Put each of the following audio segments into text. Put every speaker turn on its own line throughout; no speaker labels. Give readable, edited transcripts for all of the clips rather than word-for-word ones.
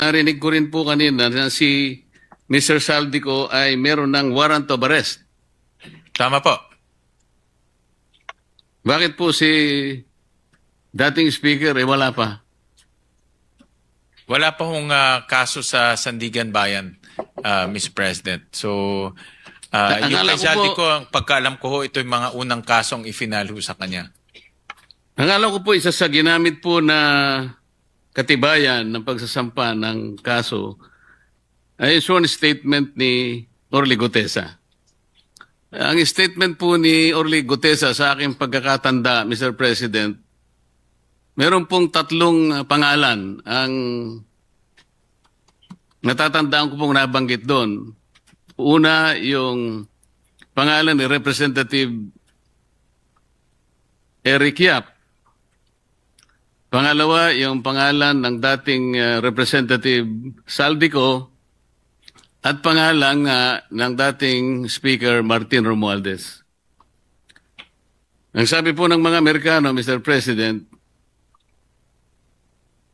Narinig ko rin po kanina na si Mr. Saldico ay meron ng warrant of arrest.
Tama po.
Bakit po si dating speaker wala pa?
Wala pa hong kaso sa Sandigan Bayan, Mr. President. So, yung
Akala
kay
ko
Zaldi
po-
ko, ang pagkaalam ko ho, ito yung mga unang kasong ifinal ho sa kanya.
Ang alam ko po isa sa ginamit po na katibayan ng pagsasampa ng kaso ay sworn statement ni Orly Gutesa. Ang statement po ni Orly Gutesa sa aking pagkakatanda, Mr. President, meron pong tatlong pangalan ang natatandaan ko pong nabanggit doon. Una, yung pangalan ni Representative Eric Yap. Pangalawa, yung pangalan ng dating Representative Saldico at pangalan ng dating Speaker Martin Romualdez. Ang sabi po ng mga Amerikano, Mr. President,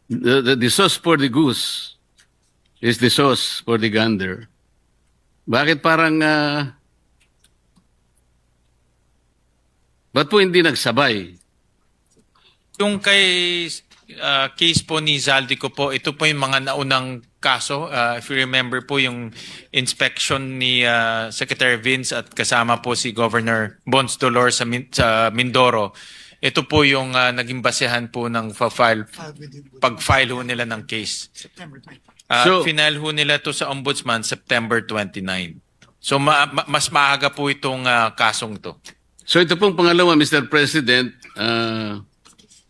the sauce for the goose is the sauce for the gander. Bakit parang, ba't po hindi nagsabay?
Yung kay case po ni Zaldi ko po, ito po yung mga naunang kaso. If you remember po yung inspection ni Secretary Vince at kasama po si Governor Bons Dolor sa Mindoro. Ito po yung naging basehan po ng pag-file ho nila ng case. Final ho nila to sa Ombudsman September 29. So mas maaga po itong kasong to.
So ito pong pangalawa, Mr. President,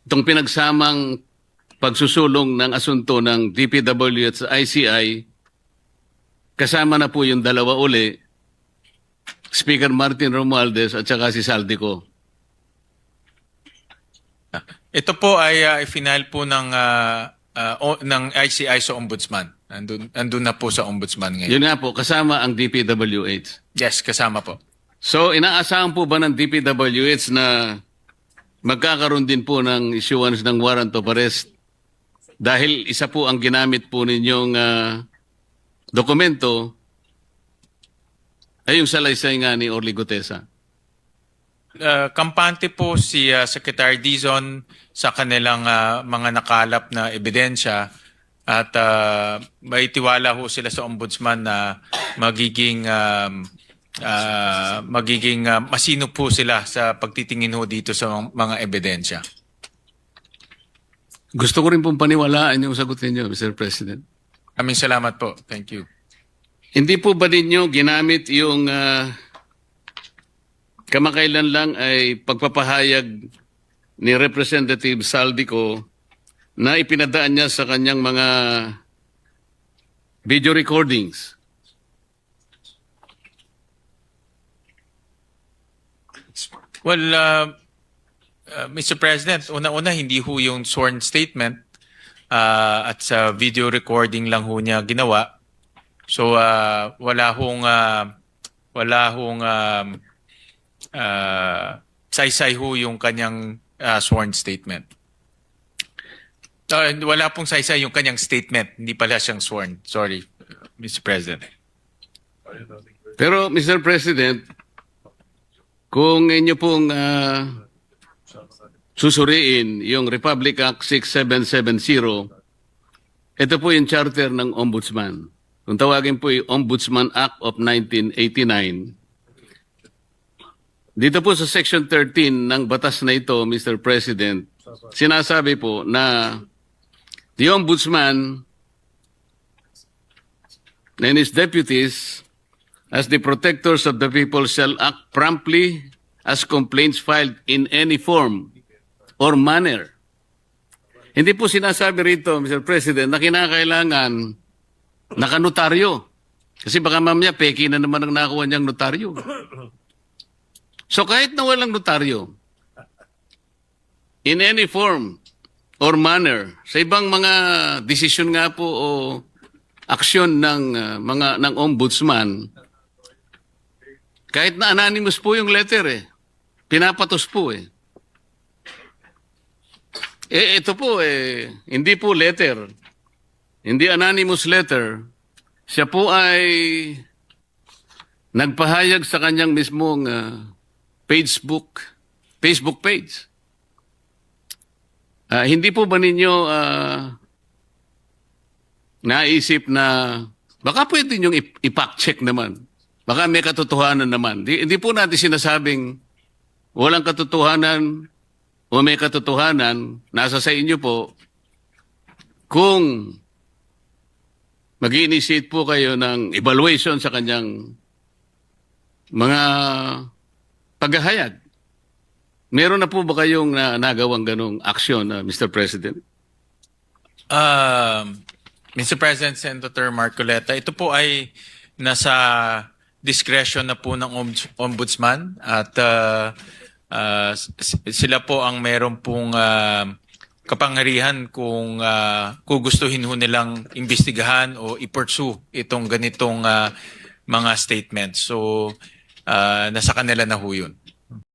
itong pinagsamang pagsusulong ng asunto ng DPW at sa ICI, kasama na po yung dalawa uli, Speaker Martin Romualdez at saka si Saldico.
Ito po ay final po ng ICI sa Ombudsman. Andun na po sa Ombudsman ngayon.
Yun nga po, kasama ang DPWH.
Yes, kasama po.
So inaasahan po ba ng DPWH na magkakaroon din po ng issuance ng warrant of arrest dahil isa po ang ginamit po ninyong dokumento ay yung salaysay nga ni Orly Gutesa.
Kampante po si Secretary Dizon sa kanilang mga nakalap na ebidensya at may tiwala ho sila sa Ombudsman na magiging masino po sila sa pagtitingin ho dito sa mga ebidensya.
Gusto ko rin pong paniwalaan yung sagot ninyo, Mr. President.
Aming salamat po. Thank you.
Hindi po ba ninyo ginamit yung kamakailan lang ay pagpapahayag ni Representative Saldico na ipinadaan niya sa kanyang mga video recordings?
Well, Mr. President, una-una hindi ho yung sworn statement at sa video recording lang ho niya ginawa. So wala hong saysay ho yung kanyang sworn statement. Wala pong saysay yung kanyang statement, hindi pala siyang sworn. Sorry, Mr. President.
Pero, Mr. President, kung inyo pong susuriin yung Republic Act 6770, ito po yung charter ng Ombudsman. Kung tawagin po yung Ombudsman Act of 1989, dito po sa Section 13 ng batas na ito, Mr. President, sinasabi po na the Ombudsman and his deputies as the protectors of the people shall act promptly as complaints filed in any form or manner. Hindi po sinasabi rito, Mr. President, na kinakailangan nakanotaryo. Kasi baka mamaya peki na naman ang nakuha niyang notaryo. So kahit na walang notaryo, in any form or manner, sa ibang mga desisyon nga po o aksyon ng ng ombudsman, kahit na anonymous po yung letter pinapatos po ito po hindi po letter. in the anonymous letter, siya po ay nagpahayag sa kanyang mismong Facebook page. Hindi po ba ninyo naisip na baka pwede niyong i-fact-check naman? Baka may katotohanan naman. Hindi po natin sinasabing walang katotohanan o may katotohanan. Nasa sa inyo po kung mag-initiate po kayo ng evaluation sa kanyang mga paghahayag. Meron na po ba kayong nagawang ganong aksyon, Mr. President?
Mr. President, Senator Marcoleta, ito po ay nasa discretion na po ng ombudsman at sila po ang meron pong kapangyarihan kung gugustuhin ho nilang imbestigahan o i-pursue itong ganitong mga statements. So, nasa kanila na ho yun.